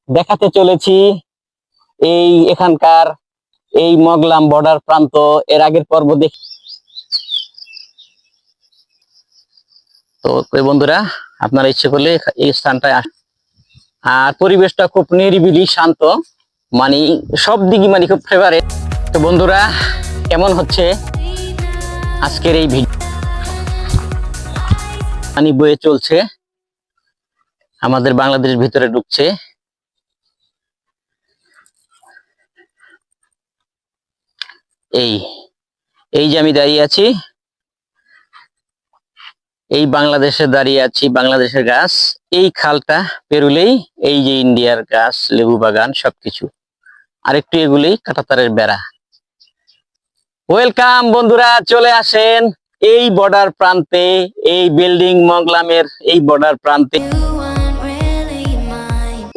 দেখাতে চলেছি এই এখানকার এই মগলাম বর্ডার প্রান্ত। এর আগের পর্ব দেখি তো বন্ধুরা, আপনারা ইচ্ছে করলে এই স্থানটায় আর পরিবেশটা খুব নিরিবিলি শান্ত, মানে সব দিকই মানে খুব ফেভারিট। তো বন্ধুরা, কেমন হচ্ছে আজকের এই ভিডিও? পানি বয়ে চলছে, আমাদের বাংলাদেশের ভিতরে ঢুকছে। এই এই যে আমি দাঁড়িয়ে আছি, এই বাংলাদেশে দাঁড়িয়ে আছি, বাংলাদেশের গাছ। এই খালটা পেরুলেই এই যে ইন্ডিয়ার গাছ, লেবু বাগান সবকিছু। আরেকটু এগুলি কাঁটাতারের বেড়া। ওয়েলকাম বন্ধুরা, চলে আসেন এই বর্ডার প্রান্তে, এই বিল্ডিং মগলামের এই বর্ডার প্রান্তে।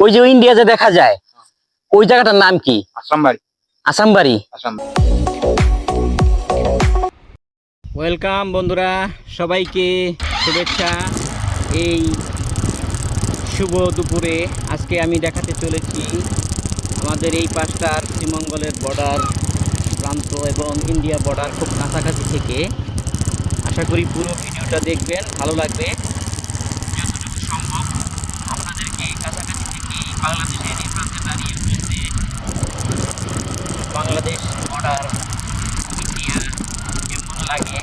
ওই যে ইন্ডিয়া যে দেখা যায়, ওই জায়গাটার নাম কি? আসামবাড়ি। আসামবাড়ি। ওয়েলকাম বন্ধুরা, সবাইকে শুভেচ্ছা। এই শুভ দুপুরে আজকে আমি দেখাতে চলেছি আমাদের এই পাশটার শ্রীমঙ্গলের বর্ডার প্রান্ত এবং ইন্ডিয়া বর্ডার খুব কাছাকাছি থেকে। আশা করি পুরো ভিডিওটা দেখবেন, ভালো লাগবে। যতটুকু সম্ভব আপনাদেরকে কাছাকাছি থেকে বাংলাদেশের এই প্রান্তে দাঁড়িয়ে বলতে বাংলাদেশ বর্ডার ইন্ডিয়া কেমন লাগে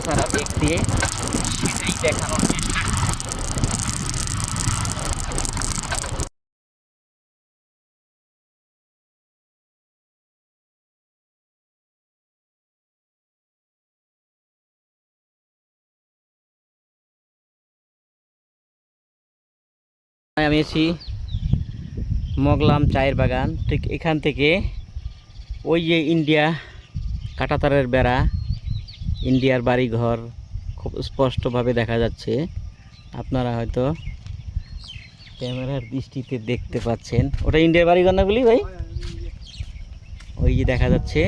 তারা দেখতে, সেটাই দেখানোর চেষ্টা করি। আমি আছি মগলাম চায়ের বাগান, ঠিক এখান থেকে ওই যে ইন্ডিয়া কাঁটাতারের বেড়া, ইন্ডিয়ার বাড়িঘর খুব স্পষ্টভাবে দেখা যাচ্ছে। আপনারা হয়তো ক্যামেরার দৃষ্টিতে দেখতে পাচ্ছেন, ওটা ইন্ডিয়ার বাড়িঘর না বলি ভাই? ওই যে দেখা যাচ্ছে।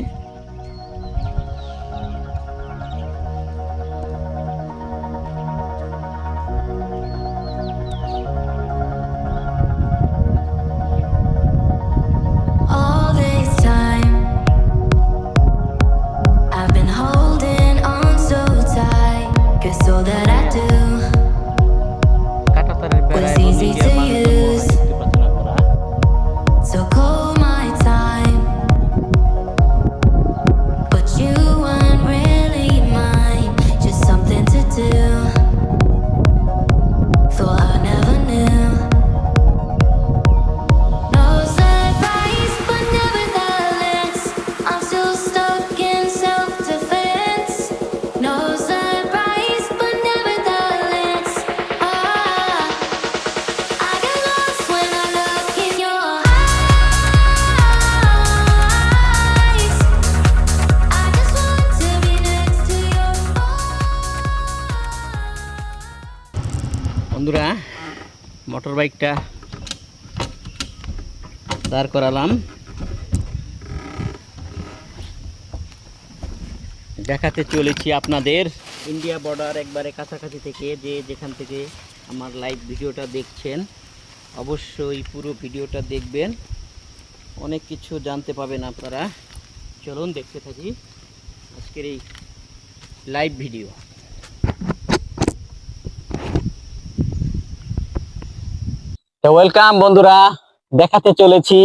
কাঁটাতারের বেড়া এবং ইন্ডিয়ার মানুষ দেখতে পাচ্ছেন আপনারা। বন্ধুরা, মোটর বাইকটা দাঁড় করালাম, দেখাতে চলেছি আপনাদের ইন্ডিয়া বর্ডার একবারে কাছাকাছি থেকে। যে যেখান থেকে আমার লাইভ ভিডিওটা দেখছেন, অবশ্যই পুরো ভিডিওটা দেখবেন, অনেক কিছু জানতে পাবেন আপনারা। চলুন দেখতে থাকি আজকের এই লাইভ ভিডিও। ওয়েলকাম বন্ধুরা, দেখাতে চলেছি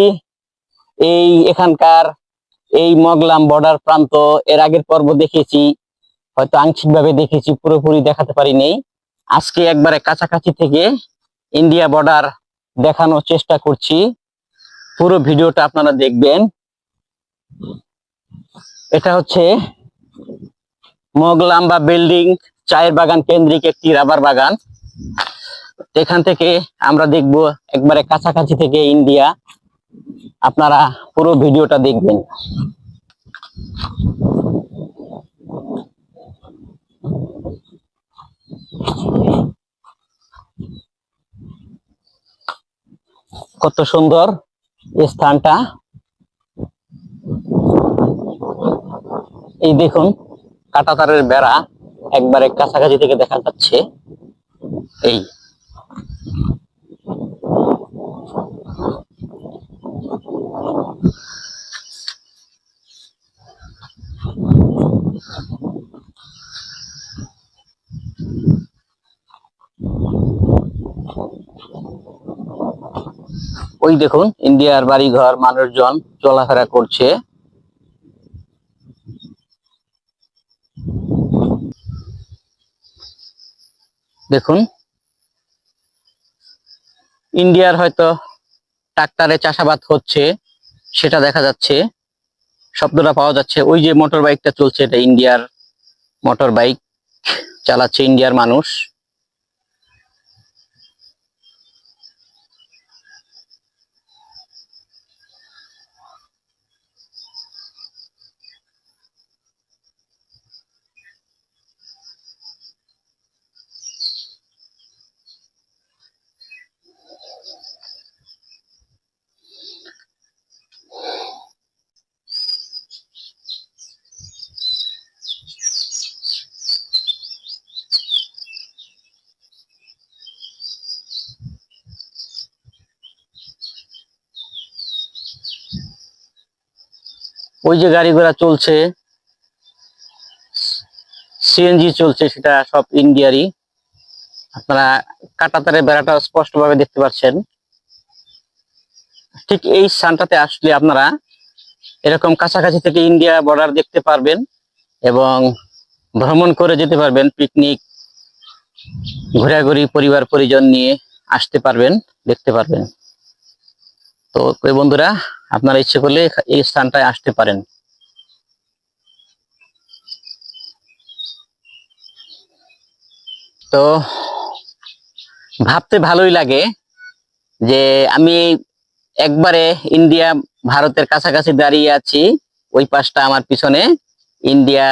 এই এখানকার এই মগলাম বর্ডার প্রান্ত। এর আগের পর্ব দেখেছি, হয়তো আংশিকভাবে দেখেছি, পুরোপুরি দেখাতে পারিনি। আজকে একবারে কাছাকাছি থেকে ইন্ডিয়া বর্ডার দেখানোর চেষ্টা করছি, পুরো ভিডিওটা আপনারা দেখবেন। এটা হচ্ছে মগলাম বা বিল্ডিং চায়ের বাগান কেন্দ্রিক একটি রাবার বাগান। এখান থেকে আমরা দেখব একবারে কাছাকাছি থেকে ইন্ডিয়া। আপনারা পুরো ভিডিওটা দেখবেন। কত সুন্দর এই স্থানটা, এই দেখুন কাঁটাতারের বেড়া একবারে কাছাকাছি থেকে দেখা যাচ্ছে। এই ওই দেখুন ইন্ডিয়ার বাড়িঘর, মানুষজন চলাফেরা করছে। দেখুন ইন্ডিয়ার হয়তো ট্রাক্টরে চাষাবাদ হচ্ছে সেটা দেখা যাচ্ছে, শব্দটা পাওয়া যাচ্ছে। ওই যে মোটর বাইকটা চলছে, এটা ইন্ডিয়ার মোটর বাইক, চালাচ্ছে ইন্ডিয়ার মানুষ। ওই যে গাড়ি ঘোড়া চলছে, সিএনজি চলছে, সেটা সব ইন্ডিয়ারই। আপনারা কাঁটাতারের বেড়াটা স্পষ্ট ভাবে দেখতে পাচ্ছেন। ঠিক এই স্থানটাতে আসলে আপনারা এরকম কাছাকাছি থেকে ইন্ডিয়া বর্ডার দেখতে পারবেন এবং ভ্রমণ করে যেতে পারবেন। পিকনিক, ঘোরাঘুরি, পরিবার পরিজন নিয়ে আসতে পারবেন, দেখতে পারবেন। তো বন্ধুরা, আপনারা ইচ্ছে করলে এই স্থানটায় আসতে পারেন। তো ভাবতে ভালোই লাগে যে আমি একবারে ইন্ডিয়া ভারতের কাছাকাছি দাঁড়িয়ে আছি। ওই পাশটা আমার পিছনে ইন্ডিয়া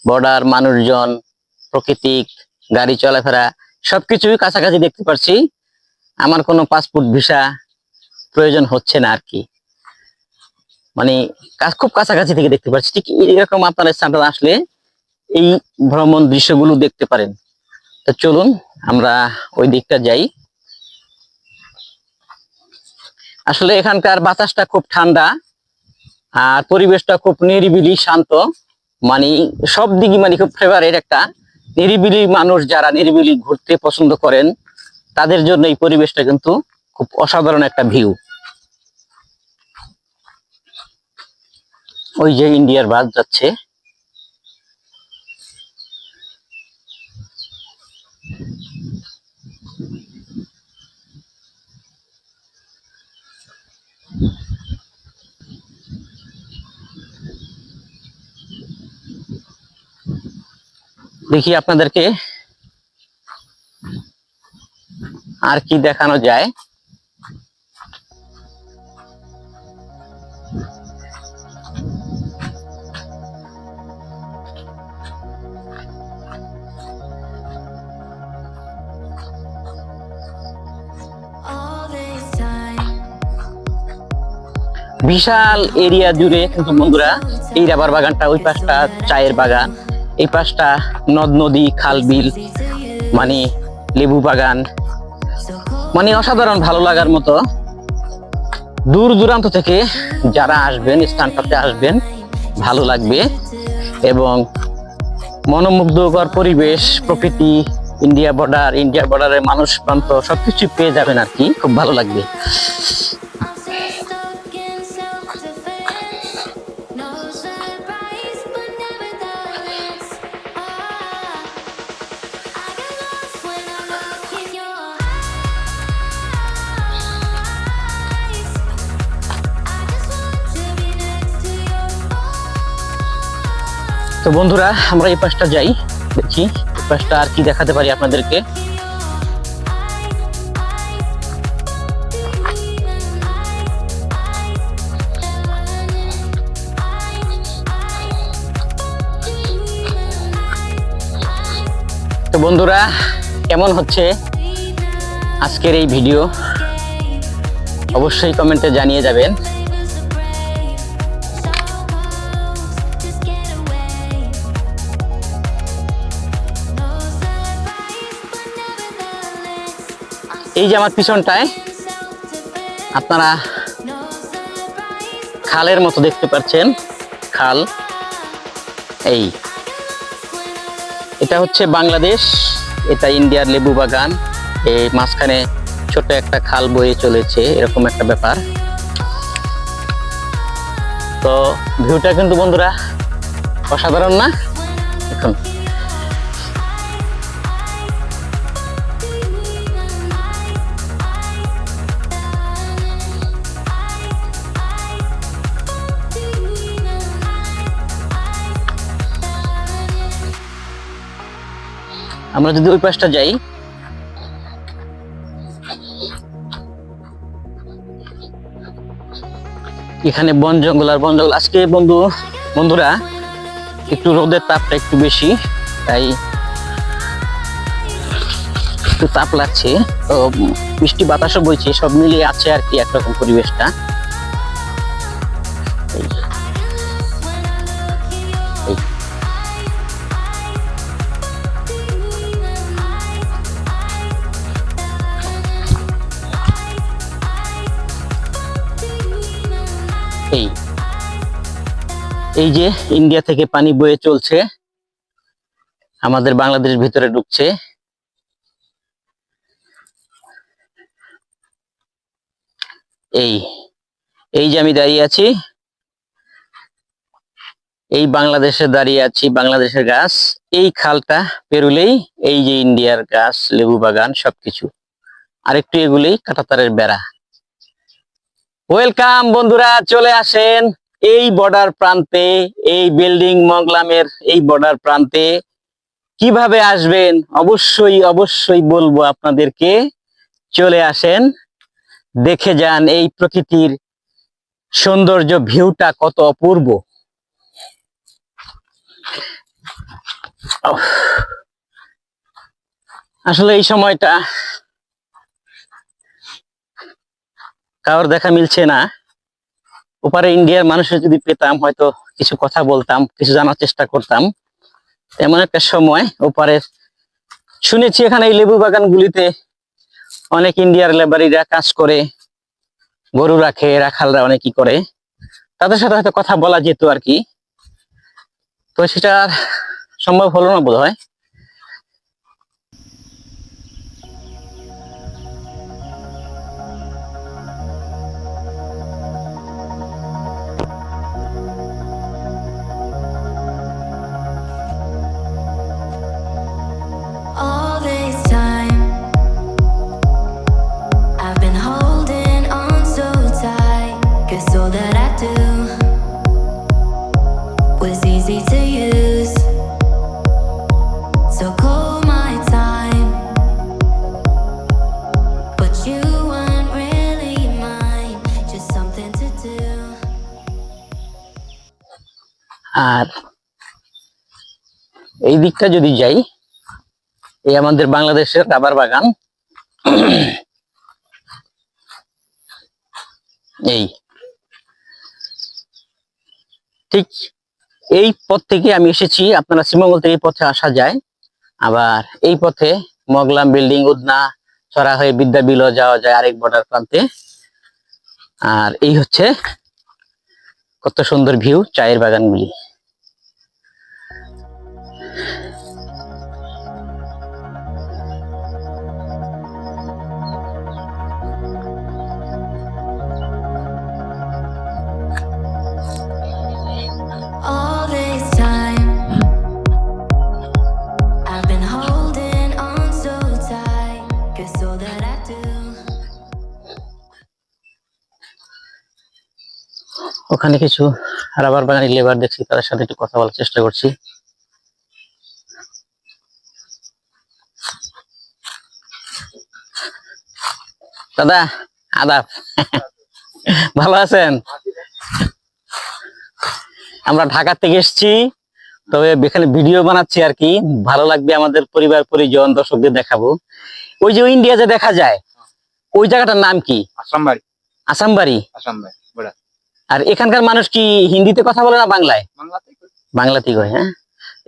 বর্ডার, মানুষজন, প্রাকৃতিক, গাড়ি চলাফেরা সবকিছুই কাছাকাছি দেখতে পাচ্ছি। আমার কোনো পাসপোর্ট ভিসা প্রয়োজন হচ্ছে না আর কি, মানে খুব কাছাকাছি থেকে দেখতে পাচ্ছি। ঠিক এরকম আপনার স্থানটা আসলে এই ভ্রমণ দৃশ্যগুলো দেখতে পারেন। তো চলুন আমরা ওই দিকটা যাই। আসলে এখানকার বাতাসটা খুব ঠান্ডা আর পরিবেশটা খুব নিরিবিলি, শান্ত, মানে সব দিকে মানে খুব ফেভারিট একটা নিরিবিলি। মানুষ যারা নিরিবিলি ঘুরতে পছন্দ করেন তাদের জন্য এই পরিবেশটা কিন্তু খুব অসাধারণ একটা ভিউ। ওই যে ইন্ডিয়ার বাস যাচ্ছে। দেখি আপনাদেরকে আর কি দেখানো যায়। বিশাল এরিয়া জুড়ে কিন্তু বন্ধুরা এই রাবার বাগানটা, ওই পাশটা চায়ের বাগান, এই পাশটা নদ নদী, খাল বিল, মানে লেবু বাগান, মানে অসাধারণ ভালো লাগার মতো। দূর দূরান্ত থেকে যারা আসবেন স্থানটাতে আসবেন, ভালো লাগবে এবং মনোমুগ্ধকর পরিবেশ, প্রকৃতি, ইন্ডিয়া বর্ডারের মানুষ প্রান্ত সবকিছু পেয়ে যাবেন আর কি, খুব ভালো লাগবে। তো বন্ধুরা, আমরা এই পাশটা যাই, দেখি এই পাশটা আর কি দেখাতে পারি আপনাদেরকে। তো বন্ধুরা, কেমন হচ্ছে আজকের এই ভিডিও অবশ্যই কমেন্টে জানিয়ে যাবেন। এই যে আমার পিছনটায় আপনারা খালের মতো দেখতে পাচ্ছেন, খাল। এটা হচ্ছে বাংলাদেশ, এটা ইন্ডিয়ার লেবু বাগান। এই মাঝখানে ছোট একটা খাল বয়ে চলেছে, এরকম একটা ব্যাপার। তো ভিউটা কিন্তু বন্ধুরা অসাধারণ না? এখন আমরা যদি ওই পাশটা যাই, এখানে বন জঙ্গল আর বন জঙ্গল। আজকে বন্ধুরা একটু রোদের তাপটা একটু বেশি, তাই একটু তাপ লাগছে। তো মিষ্টি বাতাসও বইছে, সব মিলিয়ে আছে আর কি একরকম পরিবেশটা। এই এই যে ইন্ডিয়া থেকে পানি বয়ে চলছে, আমাদের বাংলাদেশের ভিতরে ঢুকছে। এই এই যে আমি দাঁড়িয়ে আছি, এই বাংলাদেশে দাঁড়িয়ে আছি, বাংলাদেশের গাছ। এই খালটা পেরুলেই এই যে ইন্ডিয়ার গাছ, লেবু বাগান সবকিছু। আরেকটু এগুলেই কাঁটাতারের বেড়া। ওয়েলকাম বন্ধুরা, চলে আসেন এই বর্ডার প্রান্তে, এই বিল্ডিং মংলামের এই বর্ডার প্রান্তে। কিভাবে আসবেন অবশ্যই বলবো আপনাদেরকে। চলে আসেন, দেখে যান এই প্রকৃতির সৌন্দর্য, ভিউটা কত অপূর্ব। আসলে এই সময়টা কারোর দেখা মিলছে না। ওপারে ইন্ডিয়ার মানুষের যদি পেতাম, হয়তো কিছু কথা বলতাম, কিছু জানার চেষ্টা করতাম। এমন একটা সময় ওপারে শুনেছি, এখানে এই লেবু বাগানগুলিতে অনেক ইন্ডিয়ার লেবারিরা কাজ করে, গরু রাখে, রাখালরা অনেকই করে। তাদের সাথে হয়তো কথা বলা যেত আর কি। তো সেটা সম্ভব হলো না বোধ হয়। All this time, I've been holding on so tight, 'cause all that I do was easy to use. So call my time, but you weren't really mine, just something to do. আর এই দিকটা যদি যাই, এই আমাদের বাংলাদেশের rubber বাগান। এই ঠিক এই পথ থেকে আমি এসেছি। আপনারা শ্রীমঙ্গল থেকে এই পথে আসা যায়, আবার এই পথে মগলাম, বিল্ডিং, উদনা, ছড়া হয়ে বিদ্যাবিলও যাওয়া যায় আরেক বর্ডার প্রান্তে। আর এই হচ্ছে কত সুন্দর ভিউ, চায়ের বাগানগুলি। All this time, I've been holding on so tight, 'cause all that I do. ওখানে কিছু রাবার বাগানের লেবার দেখছি, তাদের সাথে একটু কথা বলার চেষ্টা করছি। দাদা আদাব, ভালো আছেন? আমরা ঢাকা থেকে এসেছি, তবে এখানে ভিডিও বানাচ্ছি আর কি। ভালো লাগবে, আমাদের পরিবার পরিজন দর্শকদের দেখাবো। ওই যে ইন্ডিয়া যে দেখা যায়, ওই জায়গাটার নাম কি? আসামবাড়ি। আসামবাড়ি। আসামবাড়ি বড়া। আর এখানকার মানুষ কি হিন্দিতে কথা বলে না বাংলায়? বাংলাতেই কয়। হ্যাঁ,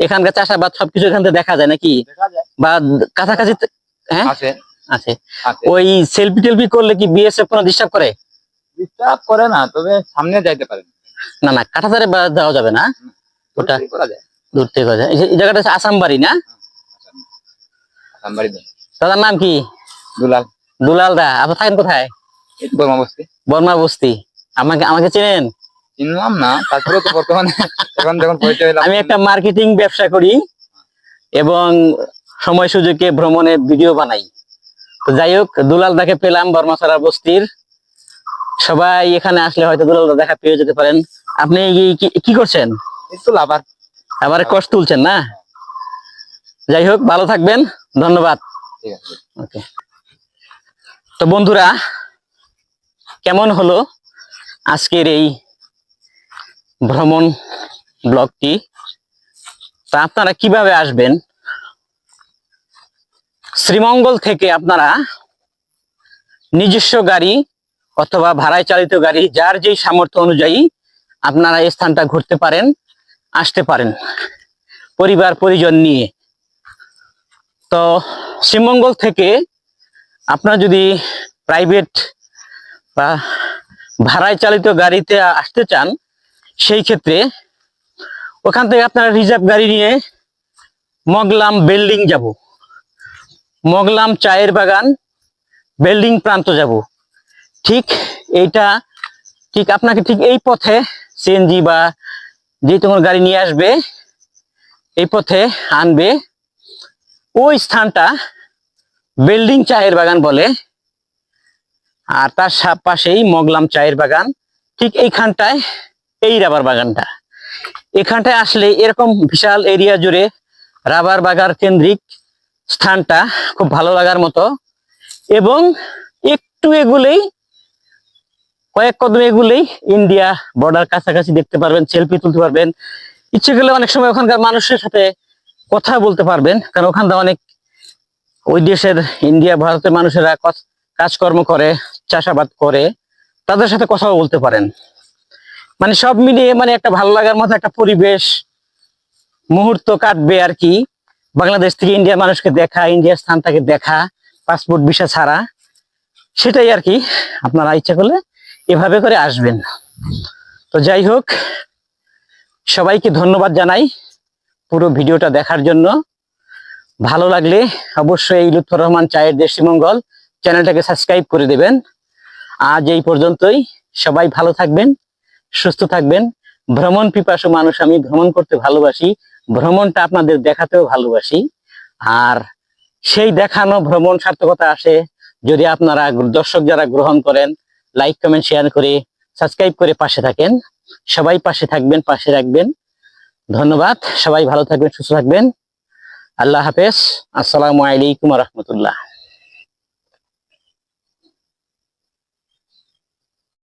এখানকার চাষাবাদ সবকিছু এখান থেকে দেখা যায় নাকি? দেখা যায় বা কাছাকাছি? হ্যাঁ আছে আছে। আছে। ওই সেলফি টেলফি করলে কি বিএসএফ কোনো ডিস্টার্ব করে? ডিস্টার্ব করে না, তবে সামনে যাইতে পারে না না, কাঁটাতারে যাওয়া যাবে না, ওটা করা যায়। দূর থেকে করা যায়। এই জায়গাটা হচ্ছে আসামবাড়ি না? আসামবাড়ি। দাদার নাম কি? দুলাল। দুলাল দা, আপনি থাকেন কোথায়? এই বর্মা বস্তি। বর্মা বস্তি। আমাকে আমাকে চেনেন? চিনলাম না, তারপরে তো বর্তমানে এখন যখন পরিচয় হলাম। আমি একটা মার্কেটিং ব্যবসা করি এবং সময় সুযোগে ভ্রমণে ভিডিও বানাই। তো যাই হোক, দুলাল দাকে পেলাম বর্মাছড়া বস্তির। সবাই এখানে আসলে হয়তো দুলাল দা দেখা পেয়ে যেতে পারেন। আপনি কি করছেন? এই তো লাভার। আবার কষ্ট তুলছেন না? যাই হোক, ভালো থাকবেন, ধন্যবাদ। ঠিক আছে। ওকে। তো বন্ধুরা, কেমন হলো আজকের এই ভ্রমণ ব্লগটি? তা আপনারা কিভাবে আসবেন? শ্রীমঙ্গল থেকে আপনারা নিজস্ব গাড়ি অথবা ভাড়ায় চালিত গাড়ি, যার যেই সামর্থ্য অনুযায়ী আপনারা এই স্থানটা ঘুরতে পারেন, আসতে পারেন পরিবার পরিজন নিয়ে। তো শ্রীমঙ্গল থেকে আপনারা যদি প্রাইভেট বা ভাড়ায় চালিত গাড়িতে আসতে চান, সেই ক্ষেত্রে ওখান থেকে আপনারা রিজার্ভ গাড়ি নিয়ে মগলাম বিল্ডিং যাব, মগলাম চায়ের বাগান বিল্ডিং প্রান্ত যাব। ঠিক এইটা, ঠিক আপনাকে ঠিক এই পথে সিএনজি বা যে কোনো গাড়ি নিয়ে আসবে, এই পথে আনবে। ওই স্থানটা বিল্ডিং চায়ের বাগান বলে, আর তার পাশেই মগলাম চায়ের বাগান। ঠিক এইখানটায় এই রাবার বাগানটা, এখানটায় আসলে এরকম বিশাল এরিয়া জুড়ে রাবার বাগান কেন্দ্রিক স্থানটা খুব ভালো লাগার মতো। এবং একটু এগুলেই, কয়েক কদম এগুলেই ইন্ডিয়া বর্ডার কাছাকাছি দেখতে পারবেন, সেলফি তুলতে পারবেন। ইচ্ছে করলে অনেক সময় ওখানকার মানুষের সাথে কথা বলতে পারবেন, কারণ ওখানটা অনেক ওই দেশের ইন্ডিয়া ভারতের মানুষেরা কাজকর্ম করে, চাষাবাদ করে, তাদের সাথে কথাও বলতে পারেন। মানে সব মিলিয়ে মানে একটা ভালো লাগার মতো একটা পরিবেশ মুহূর্ত কাটবে আর কি। বাংলাদেশ থেকে ইন্ডিয়ার মানুষকে দেখা, ইন্ডিয়ার স্থানটাকে দেখা, পাসপোর্ট ভিসা ছাড়া, সেটাই আর কি। আপনারা ইচ্ছা করলে এভাবে করে আসবেন। তো যাই হোক, সবাইকে ধন্যবাদ জানাই পুরো ভিডিওটা দেখার জন্য। ভালো লাগলে অবশ্যই এই লুৎফর রহমান চায়ের দেশ শ্রীমঙ্গল চ্যানেলটাকে সাবস্ক্রাইব করে দেবেন। আজ এই পর্যন্তই। সবাই ভালো থাকবেন, সুস্থ থাকবেন। ভ্রমণ পিপাসু মানুষ আমি, ভ্রমণ করতে ভালোবাসি, ভ্রমণটা আপনাদের দেখাতেও ভালোবাসি। আর সেই দেখানো ভ্রমণ সার্থকতা আসে যদি আপনারা দর্শক যারা গ্রহণ করেন, লাইক কমেন্ট শেয়ার করে সাবস্ক্রাইব করে পাশে থাকেন। সবাই পাশে থাকবেন, পাশে রাখবেন। ধন্যবাদ। সবাই ভালো থাকবেন, সুস্থ থাকবেন। আল্লাহ হাফেজ। আসসালামু আলাইকুম রহমতুল্লাহ।